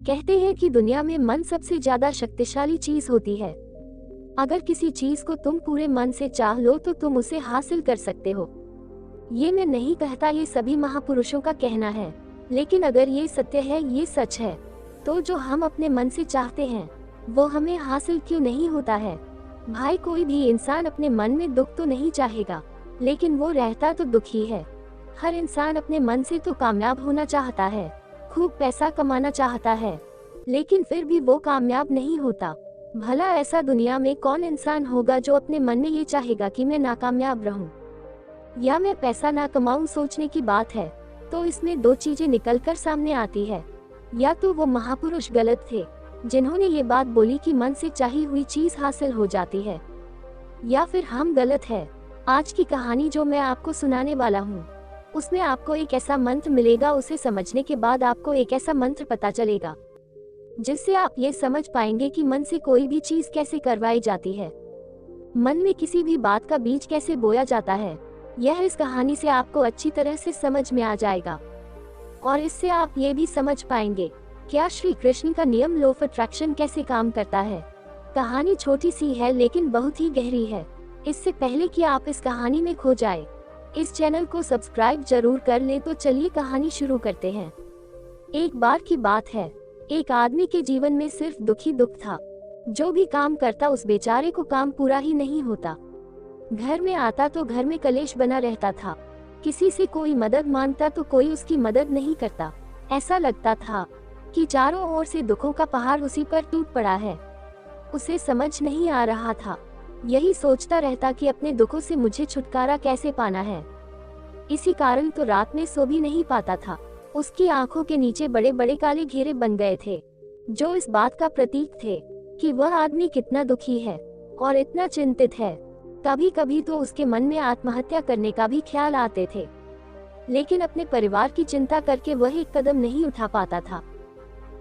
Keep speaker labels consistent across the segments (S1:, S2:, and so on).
S1: कहते हैं कि दुनिया में मन सबसे ज्यादा शक्तिशाली चीज होती है। अगर किसी चीज को तुम पूरे मन से चाह लो तो तुम उसे हासिल कर सकते हो। ये मैं नहीं कहता, ये सभी महापुरुषों का कहना है। लेकिन अगर ये सत्य है, ये सच है, तो जो हम अपने मन से चाहते हैं वो हमें हासिल क्यों नहीं होता है। भाई, कोई भी इंसान अपने मन में दुख तो नहीं चाहेगा, लेकिन वो रहता तो दुखी है। हर इंसान अपने मन से तो कामयाब होना चाहता है, खूब पैसा कमाना चाहता है, लेकिन फिर भी वो कामयाब नहीं होता। भला ऐसा दुनिया में कौन इंसान होगा जो अपने मन में ये चाहेगा कि मैं नाकामयाब रहूं या मैं पैसा ना कमाऊं। सोचने की बात है तो इसमें दो चीजें निकलकर सामने आती है। या तो वो महापुरुष गलत थे जिन्होंने ये बात बोली कि मन से चाही हुई चीज हासिल हो जाती है, या फिर हम गलत है। आज की कहानी जो मैं आपको सुनाने वाला हूँ उसमें आपको एक ऐसा मंत्र मिलेगा। उसे समझने के बाद आपको एक ऐसा मंत्र पता चलेगा जिससे आप ये समझ पाएंगे कि मन से कोई भी चीज कैसे करवाई जाती है, मन में किसी भी बात का बीज कैसे बोया जाता है। यह इस कहानी से आपको अच्छी तरह से समझ में आ जाएगा और इससे आप ये भी समझ पाएंगे क्या श्री कृष्ण का नियम लॉ ऑफ अट्रैक्शन कैसे काम करता है। कहानी छोटी सी है लेकिन बहुत ही गहरी है। इससे पहले कि आप इस कहानी में खो जाए, इस चैनल को सब्सक्राइब जरूर कर ले। तो चलिए कहानी शुरू करते हैं। एक बार की बात है, एक आदमी के जीवन में सिर्फ दुख ही दुख था। जो भी काम करता उस बेचारे को काम पूरा ही नहीं होता। घर में आता तो घर में कलेश बना रहता था। किसी से कोई मदद मांगता तो कोई उसकी मदद नहीं करता। ऐसा लगता था कि चारों ओर से दुखों का पहाड़ उसी पर टूट पड़ा है। उसे समझ नहीं आ रहा था, यही सोचता रहता कि अपने दुखों से मुझे छुटकारा कैसे पाना है। इसी कारण तो रात में सो भी नहीं पाता था। उसकी आंखों के नीचे बड़े बड़े काले घेरे बन गए थे, जो इस बात का प्रतीक थे कि वह आदमी कितना दुखी है और इतना चिंतित है। कभी कभी तो उसके मन में आत्महत्या करने का भी ख्याल आते थे, लेकिन अपने परिवार की चिंता करके वह एक कदम नहीं उठा पाता था।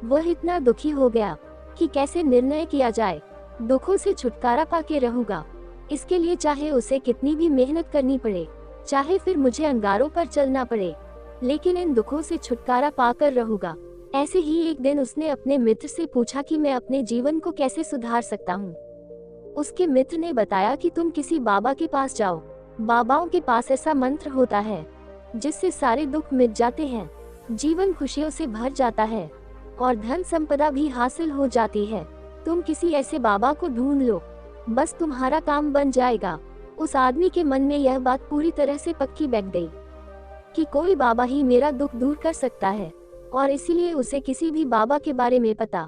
S1: वह इतना दुखी हो गया कि कैसे निर्णय किया जाए। दुखों से छुटकारा पाके रहूंगा, इसके लिए चाहे उसे कितनी भी मेहनत करनी पड़े, चाहे फिर मुझे अंगारों पर चलना पड़े, लेकिन इन दुखों से छुटकारा पाकर रहूंगा। ऐसे ही एक दिन उसने अपने मित्र से पूछा कि मैं अपने जीवन को कैसे सुधार सकता हूँ। उसके मित्र ने बताया कि तुम किसी बाबा के पास जाओ। बाबाओं के पास ऐसा मंत्र होता है जिससे सारे दुख मिट जाते हैं, जीवन खुशियों से भर जाता है और धन संपदा भी हासिल हो जाती है। तुम किसी ऐसे बाबा को ढूंढ लो, बस तुम्हारा काम बन जाएगा। उस आदमी के मन में यह बात पूरी तरह से पक्की बैठ गई कि कोई बाबा ही मेरा दुख दूर कर सकता है, और इसीलिए उसे किसी भी बाबा के बारे में पता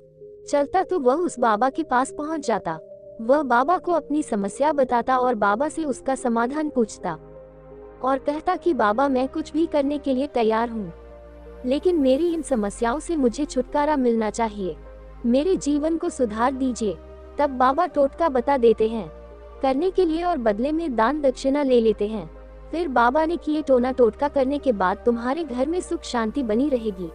S1: चलता तो वह उस बाबा के पास पहुंच जाता। वह बाबा को अपनी समस्या बताता और बाबा से उसका समाधान पूछता और कहता कि बाबा, मैं कुछ भी करने के लिए तैयार हूँ, लेकिन मेरी इन समस्याओं से मुझे छुटकारा मिलना चाहिए, मेरे जीवन को सुधार दीजिए। तब बाबा टोटका बता देते हैं करने के लिए और बदले में दान दक्षिणा ले लेते हैं। फिर बाबा ने किए टोना टोटका करने के बाद तुम्हारे घर में सुख शांति बनी रहेगी।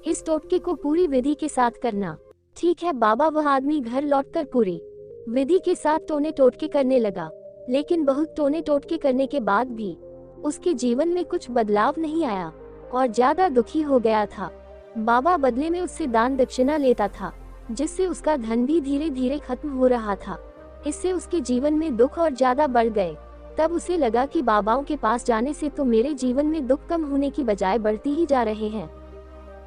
S1: इस टोटके को पूरी विधि के साथ करना। ठीक है बाबा, वह आदमी घर लौटकर पूरी विधि के साथ टोने टोटके करने लगा, लेकिन बहुत टोने टोटके करने के बाद भी उसके जीवन में कुछ बदलाव नहीं आया और ज्यादा दुखी हो गया था। बाबा बदले में उससे दान दक्षिणा लेता था, जिससे उसका धन भी धीरे धीरे खत्म हो रहा था। इससे उसके जीवन में दुख और ज्यादा बढ़ गए। तब उसे लगा कि बाबाओं के पास जाने से तो मेरे जीवन में दुख कम होने की बजाय बढ़ती ही जा रहे हैं,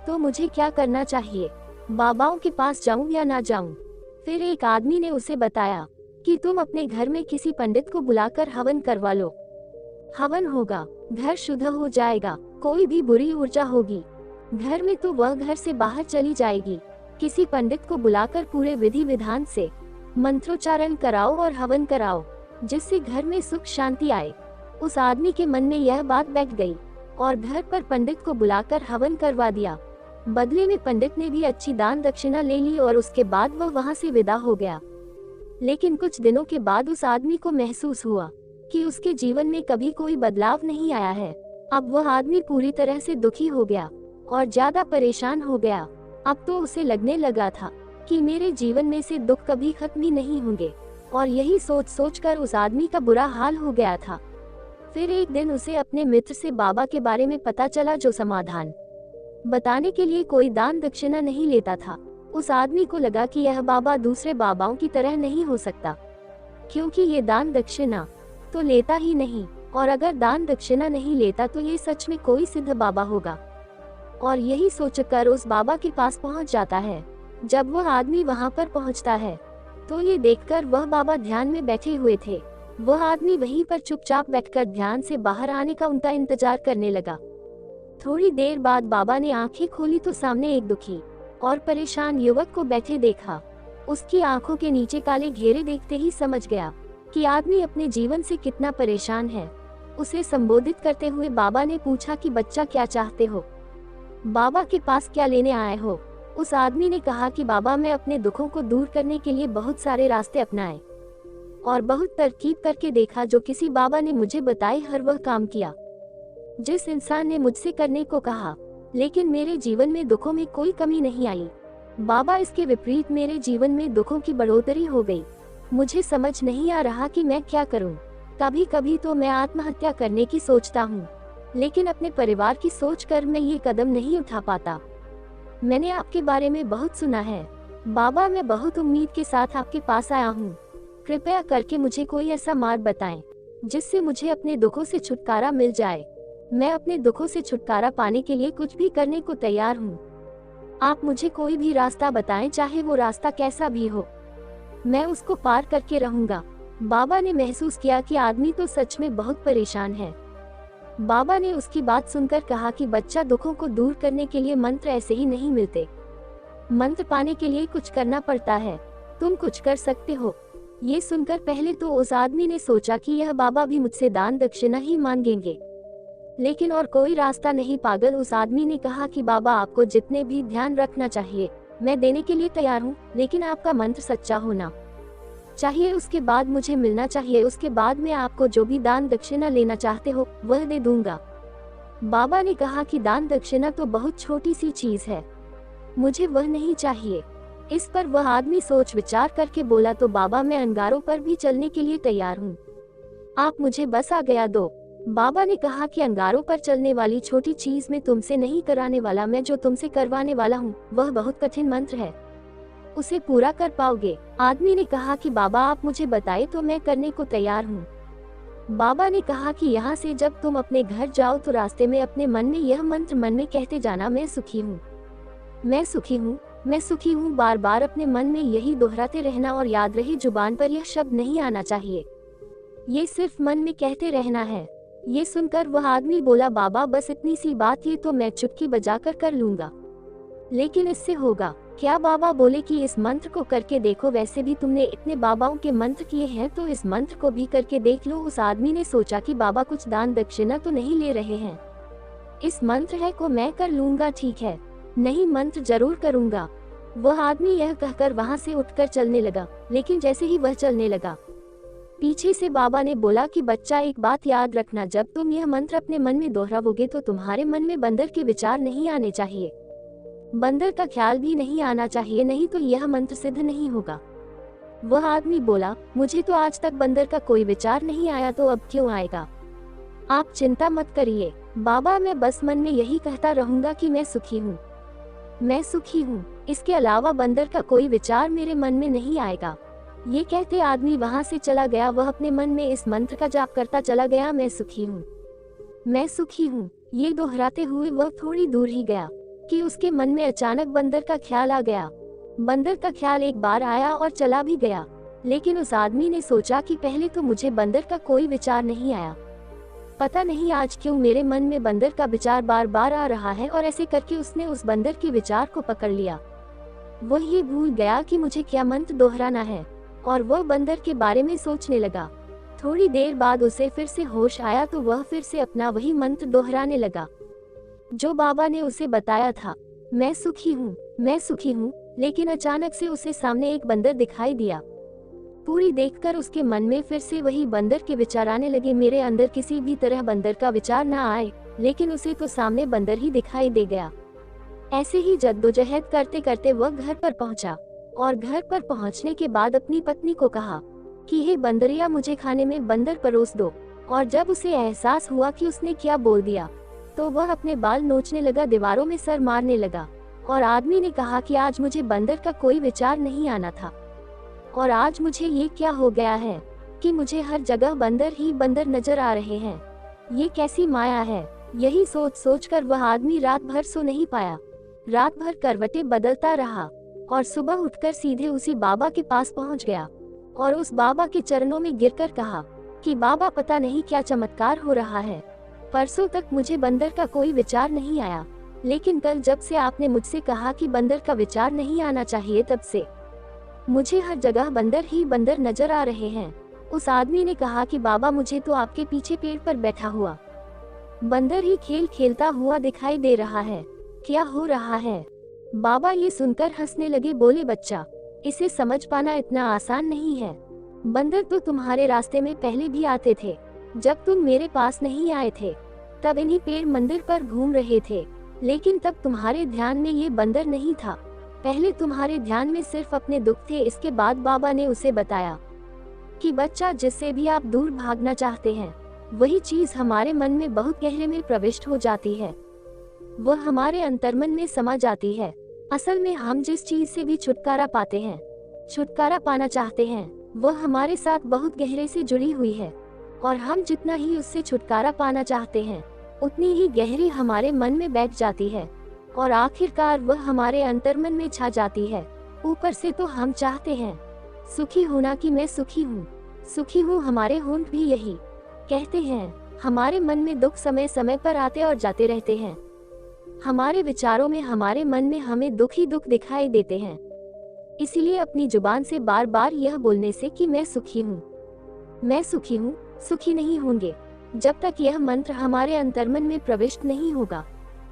S1: तो मुझे क्या करना चाहिए? बाबाओं के पास जाऊं या ना जाऊं? फिर एक आदमी ने उसे बताया कि तुम अपने घर में किसी पंडित को बुलाकर हवन करवा लो। हवन होगा, घर शुद्ध हो जाएगा, कोई भी बुरी ऊर्जा होगी घर में तो वह घर से बाहर चली जाएगी। किसी पंडित को बुलाकर पूरे विधि विधान से मंत्रोच्चारण कराओ और हवन कराओ, जिससे घर में सुख शांति आए। उस आदमी के मन में यह बात बैठ गई और घर पर पंडित को बुलाकर हवन करवा दिया। बदले में पंडित ने भी अच्छी दान दक्षिणा ले ली और उसके बाद वह वहां से विदा हो गया। लेकिन कुछ दिनों के बाद उस आदमी को महसूस हुआ कि उसके जीवन में कभी कोई बदलाव नहीं आया है। अब वह आदमी पूरी तरह से दुखी हो गया और ज्यादा परेशान हो गया। अब तो उसे लगने लगा था कि मेरे जीवन में से दुख कभी खत्म ही नहीं होंगे, और यही सोच सोचकर उस आदमी का बुरा हाल हो गया था। फिर एक दिन उसे अपने मित्र से बाबा के बारे में पता चला, जो समाधान बताने के लिए कोई दान दक्षिणा नहीं लेता था। उस आदमी को लगा कि यह बाबा दूसरे बाबाओं की तरह नहीं हो सकता, क्योंकि ये दान दक्षिणा तो लेता ही नहीं, और अगर दान दक्षिणा नहीं लेता तो ये सच में कोई सिद्ध बाबा होगा। और यही सोचकर उस बाबा के पास पहुंच जाता है। जब वह आदमी वहां पर पहुंचता है तो ये देखकर वह बाबा ध्यान में बैठे हुए थे। वह आदमी वहीं पर चुपचाप बैठकर ध्यान से बाहर आने का उनका इंतजार करने लगा। थोड़ी देर बाद बाबा ने आंखें खोली तो सामने एक दुखी और परेशान युवक को बैठे देखा। उसकी आंखों के नीचे काले घेरे देखते ही समझ गया कि आदमी अपने जीवन से कितना परेशान है। उसे संबोधित करते हुए बाबा ने पूछा कि बच्चा, क्या चाहते हो? बाबा के पास क्या लेने आए हो? उस आदमी ने कहा कि बाबा, मैं अपने दुखों को दूर करने के लिए बहुत सारे रास्ते अपनाए और बहुत तरकीब करके देखा। जो किसी बाबा ने मुझे बताए हर वह काम किया जिस इंसान ने मुझसे करने को कहा, लेकिन मेरे जीवन में दुखों में कोई कमी नहीं आई। बाबा, इसके विपरीत मेरे जीवन में दुखों की बढ़ोतरी हो गई। मुझे समझ नहीं आ रहा कि मैं क्या करूं। कभी कभी तो मैं आत्महत्या करने की सोचता हूं, लेकिन अपने परिवार की सोचकर मैं ये कदम नहीं उठा पाता। मैंने आपके बारे में बहुत सुना है बाबा, मैं बहुत उम्मीद के साथ आपके पास आया हूँ। कृपया करके मुझे कोई ऐसा मार्ग बताएं जिससे मुझे अपने दुखों से छुटकारा मिल जाए। मैं अपने दुखों से छुटकारा पाने के लिए कुछ भी करने को तैयार हूँ। आप मुझे कोई भी रास्ता बताएं, चाहे वो रास्ता कैसा भी हो, मैं उसको पार करके रहूंगा। बाबा ने महसूस किया कि आदमी तो सच में बहुत परेशान है। बाबा ने उसकी बात सुनकर कहा कि बच्चा, दुखों को दूर करने के लिए मंत्र ऐसे ही नहीं मिलते। मंत्र पाने के लिए कुछ करना पड़ता है। तुम कुछ कर सकते हो। ये सुनकर पहले तो उस आदमी ने सोचा कि यह बाबा भी मुझसे दान दक्षिणा ही मांगेंगे, लेकिन और कोई रास्ता नहीं। पागल, उस आदमी ने कहा कि बाबा, आपको जितने भी ध्यान रखना चाहिए मैं देने के लिए तैयार हूँ, लेकिन आपका मंत्र सच्चा होना चाहिए। उसके बाद मुझे मिलना चाहिए। उसके बाद मैं आपको जो भी दान दक्षिणा लेना चाहते हो वह दे दूंगा। बाबा ने कहा कि दान दक्षिणा तो बहुत छोटी सी चीज है, मुझे वह नहीं चाहिए। इस पर वह आदमी सोच विचार करके बोला, तो बाबा, मैं अंगारों पर भी चलने के लिए तैयार हूँ, आप मुझे बस आ गया दो। बाबा ने कहा कि अंगारों पर चलने वाली छोटी चीज में तुमसे नहीं कराने वाला, मैं जो तुमसे करवाने वाला हूँ वह बहुत कठिन मंत्र है, उसे पूरा कर पाओगे? आदमी ने कहा कि बाबा, आप मुझे बताए तो मैं करने को तैयार हूँ। बाबा ने कहा कि यहाँ से जब तुम अपने घर जाओ तो रास्ते में अपने मन में यह मंत्र मन में कहते जाना, मैं सुखी हूँ, मैं सुखी हूँ, मैं सुखी हूँ। बार बार अपने मन में यही दोहराते रहना, और याद रहे जुबान पर यह शब्द नहीं आना चाहिए, ये सिर्फ मन में कहते रहना है। ये सुनकर वह आदमी बोला, बाबा, बस इतनी सी बात, ये तो मैं चुटकी बजाकर कर लूंगा, लेकिन इससे होगा क्या? बाबा बोले कि इस मंत्र को करके देखो, वैसे भी तुमने इतने बाबाओं के मंत्र किए हैं तो इस मंत्र को भी करके देख लो। उस आदमी ने सोचा कि बाबा कुछ दान दक्षिणा तो नहीं ले रहे हैं, इस मंत्र है को मैं कर लूंगा, ठीक है, नहीं मंत्र जरूर करूंगा। वह आदमी यह कहकर वहां से उठकर चलने लगा, लेकिन जैसे ही वह चलने लगा पीछे से बाबा ने बोला कि बच्चा, एक बात याद रखना, जब तुम यह मंत्र अपने मन में दोहराओगे तो तुम्हारे मन में बंदर के विचार नहीं आने चाहिए, बंदर का ख्याल भी नहीं आना चाहिए, नहीं तो यह मंत्र सिद्ध नहीं होगा। वह आदमी बोला, मुझे तो आज तक बंदर का कोई विचार नहीं आया, तो अब क्यों आएगा? आप चिंता मत करिए बाबा, मैं बस मन में यही कहता रहूंगा कि मैं सुखी हूँ, मैं सुखी हूँ, इसके अलावा बंदर का कोई विचार मेरे मन में नहीं आएगा। ये कहते आदमी वहां से चला गया। वह अपने मन में इस मंत्र का जाप करता चला गया, मैं सुखी हूँ, मैं सुखी हूँ। ये दोहराते हुए वह थोड़ी दूर ही गया कि उसके मन में अचानक बंदर का ख्याल आ गया। बंदर का ख्याल एक बार आया और चला भी गया, लेकिन उस आदमी ने सोचा कि पहले तो मुझे बंदर का कोई विचार नहीं आया, पता नहीं आज क्यों मेरे मन में बंदर का विचार बार बार आ रहा है, और ऐसे करके उसने उस बंदर के विचार को पकड़ लिया। वह ये भूल गया कि मुझे क्या मंत्र दोहराना है, और वह बंदर के बारे में सोचने लगा। थोड़ी देर बाद उसे फिर से होश आया तो वह फिर से अपना वही मंत्र दोहराने लगा जो बाबा ने उसे बताया था, मैं सुखी हूँ, मैं सुखी हूँ। लेकिन अचानक से उसे सामने एक बंदर दिखाई दिया। पूरी देखकर उसके मन में फिर से वही बंदर के विचार आने लगे। मेरे अंदर किसी भी तरह बंदर का विचार ना आए, लेकिन उसे तो सामने बंदर ही दिखाई दे गया। ऐसे ही जद्दोजहद करते करते वह घर पर पहुंचा, और घर पर पहुंचने के बाद अपनी पत्नी को कहा कि हे बंदरिया, मुझे खाने में बंदर परोस दो। और जब उसे एहसास हुआ कि उसने क्या बोल दिया तो वह अपने बाल नोचने लगा, दीवारों में सर मारने लगा। और आदमी ने कहा कि आज मुझे बंदर का कोई विचार नहीं आना था, और आज मुझे ये क्या हो गया है कि मुझे हर जगह बंदर ही बंदर नजर आ रहे हैं। ये कैसी माया है। यही सोच सोच कर वह आदमी रात भर सो नहीं पाया। रात भर करवटें बदलता रहा और सुबह उठकर सीधे उसी बाबा के पास पहुंच गया और उस बाबा के चरणों में गिरकर कहा कि बाबा, पता नहीं क्या चमत्कार हो रहा है। परसों तक मुझे बंदर का कोई विचार नहीं आया, लेकिन कल जब से आपने मुझसे कहा कि बंदर का विचार नहीं आना चाहिए, तब से मुझे हर जगह बंदर ही बंदर नजर आ रहे हैं। उस आदमी ने कहा कि बाबा, मुझे तो आपके पीछे पेड़ पर बैठा हुआ बंदर ही खेल खेलता हुआ दिखाई दे रहा है। क्या हो रहा है? बाबा ये सुनकर हंसने लगे, बोले, बच्चा, इसे समझ पाना इतना आसान नहीं है। बंदर तो तुम्हारे रास्ते में पहले भी आते थे। जब तुम मेरे पास नहीं आए थे तब इन्हीं पेड़ मंदिर पर घूम रहे थे, लेकिन तब तुम्हारे ध्यान में ये बंदर नहीं था। पहले तुम्हारे ध्यान में सिर्फ अपने दुख थे। इसके बाद बाबा ने उसे बताया कि बच्चा, जिससे भी आप दूर भागना चाहते हैं, वही चीज हमारे मन में बहुत गहरे में प्रविष्ट हो जाती है। वह हमारे अंतर्मन में समा जाती है। असल में हम जिस चीज से भी छुटकारा पाते हैं, छुटकारा पाना चाहते हैं, वह हमारे साथ बहुत गहरे से जुड़ी हुई है। और हम जितना ही उससे छुटकारा पाना चाहते हैं, उतनी ही गहरी हमारे मन में बैठ जाती है और आखिरकार वह हमारे अंतर्मन में छा जाती है। ऊपर से तो हम चाहते हैं सुखी होना कि मैं सुखी हूँ, सुखी हूँ। हमारे होंठ भी यही कहते हैं। हमारे मन में दुख समय समय पर आते और जाते रहते हैं। हमारे विचारों में, हमारे मन में हमें दुख ही दुख दिखाई देते हैं। इसीलिए अपनी जुबान से बार बार यह बोलने से कि मैं सुखी हूँ, मैं सुखी हूँ, सुखी नहीं होंगे जब तक यह मंत्र हमारे अंतर्मन में प्रविष्ट नहीं होगा।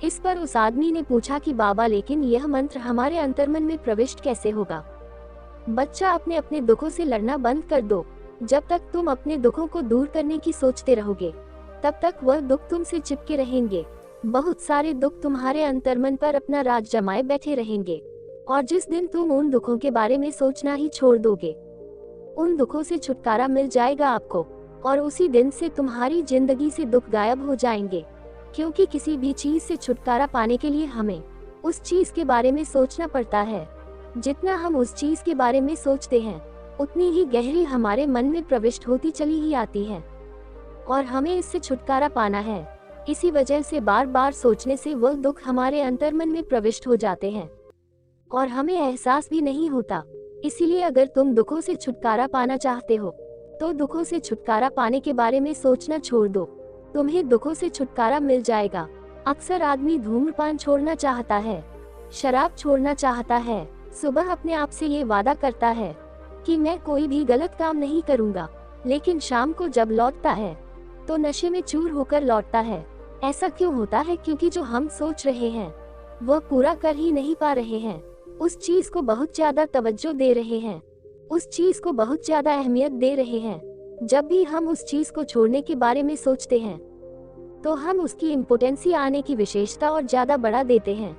S1: इस पर उस आदमी ने पूछा कि बाबा, लेकिन यह मंत्र हमारे अंतर्मन में प्रविष्ट कैसे होगा? बच्चा, अपने अपने दुखों से लड़ना बंद कर दो। जब तक तुम अपने दुखों को दूर करने की सोचते रहोगे, तब तक वह दुख तुमसे चिपके रहेंगे। बहुत सारे दुख तुम्हारे अंतर्मन पर अपना राज जमाए बैठे रहेंगे, और जिस दिन तुम उन दुखों के बारे में सोचना ही छोड़ दोगे, उन दुखों से छुटकारा मिल जाएगा आपको, और उसी दिन से तुम्हारी जिंदगी से दुख गायब हो जाएंगे। क्योंकि किसी भी चीज से छुटकारा पाने के लिए हमें उस चीज के बारे में सोचना पड़ता है। जितना हम उस चीज के बारे में सोचते हैं, उतनी ही गहरी हमारे मन में प्रविष्ट होती चली ही आती है, और हमें इससे छुटकारा पाना है। इसी वजह से बार बार सोचने से वह दुख हमारे अंतर्मन में प्रविष्ट हो जाते हैं और हमें एहसास भी नहीं होता। इसीलिए अगर तुम दुखों से छुटकारा पाना चाहते हो, तो दुखों से छुटकारा पाने के बारे में सोचना छोड़ दो, तुम्हें दुखों से छुटकारा मिल जाएगा। अक्सर आदमी धूम्रपान छोड़ना चाहता है, शराब छोड़ना चाहता है, सुबह अपने आप से ये वादा करता है कि मैं कोई भी गलत काम नहीं करूंगा, लेकिन शाम को जब लौटता है तो नशे में चूर होकर लौटता है। ऐसा क्यों होता है? क्योंकि जो हम सोच रहे हैं वह पूरा कर ही नहीं पा रहे हैं। उस चीज को बहुत ज्यादा तवज्जो दे रहे हैं, उस चीज को बहुत ज्यादा अहमियत दे रहे हैं। जब भी हम उस चीज को छोड़ने के बारे में सोचते हैं, तो हम उसकी इम्पोर्टेंसी आने की विशेषता और ज्यादा बढ़ा देते हैं।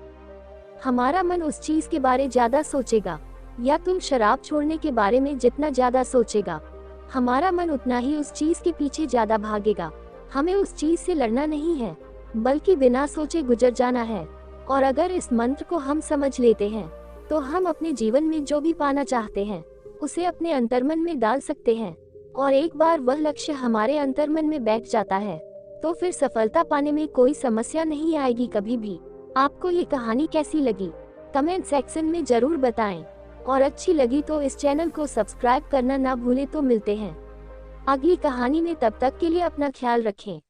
S1: हमारा मन उस चीज के बारे ज्यादा सोचेगा, या तुम शराब छोड़ने के बारे में जितना ज्यादा सोचेगा, हमारा मन उतना ही उस चीज के पीछे ज्यादा भागेगा। हमें उस चीज से लड़ना नहीं है, बल्कि बिना सोचे गुजर जाना है। और अगर इस मंत्र को हम समझ लेते हैं, तो हम अपने जीवन में जो भी पाना चाहते हैं, उसे अपने अंतर्मन में डाल सकते हैं। और एक बार वह लक्ष्य हमारे अंतर्मन में बैठ जाता है, तो फिर सफलता पाने में कोई समस्या नहीं आएगी कभी भी। आपको ये कहानी कैसी लगी? कमेंट सेक्शन में जरूर बताएं, और अच्छी लगी तो इस चैनल को सब्सक्राइब करना ना भूलें। तो मिलते हैं अगली कहानी में, तब तक के लिए अपना ख्याल रखें।